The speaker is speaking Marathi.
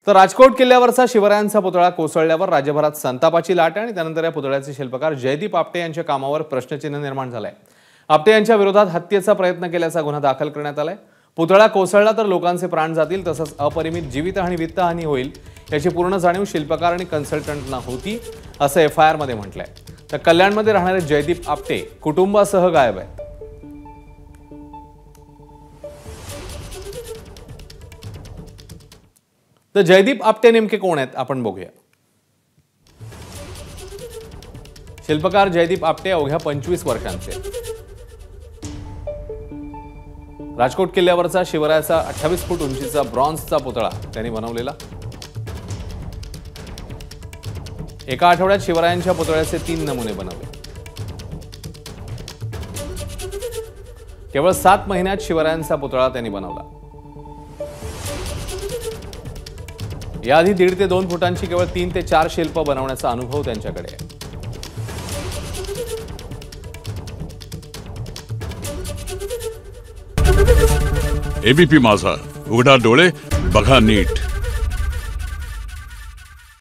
तर राजकोट किल्ल्यावरचा शिवरायांचा पुतळा कोसळल्यावर राज्यभरात संतापाची लाट आहे आणि त्यानंतर या पुतळ्याचे शिल्पकार जयदीप आपटे यांच्या कामावर प्रश्नचिन्ह निर्माण झालंय। आपटे यांच्या विरोधात हत्येचा प्रयत्न केल्याचा गुन्हा दाखल करण्यात आलाय। पुतळा कोसळला तर लोकांचे प्राण जातील तसंच अपरिमित जीवित आणि वित्तहानी होईल याची पूर्ण जाणीव शिल्पकार आणि कन्सल्टंटना होती असं FIR मध्ये म्हटलंय। तर कल्याणमध्ये राहणारे जयदीप आपटे कुटुंबासह गायब आहेत। तर जयदीप आपटे नेमके कोण आहेत आपण बघूया। शिल्पकार जयदीप आपटे अवघ्या 25 वर्षांचे। राजकोट किल्ल्यावरचा शिवरायाचा 28 फूट उंचीचा ब्रॉन्झचा पुतळा त्यांनी बनवलेला। एका आठवड्यात शिवरायांच्या पुतळ्याचे 3 नमुने बनवले। केवळ 7 महिन्यात शिवरायांचा पुतळा त्यांनी बनवला। याआधी 1.5 ते 2 फुटांची केवळ 3 ते 4 शिल्प बनवण्याचा अनुभव त्यांच्याकडे आहे। ABP माझा, उघडा डोळे बघा नीट।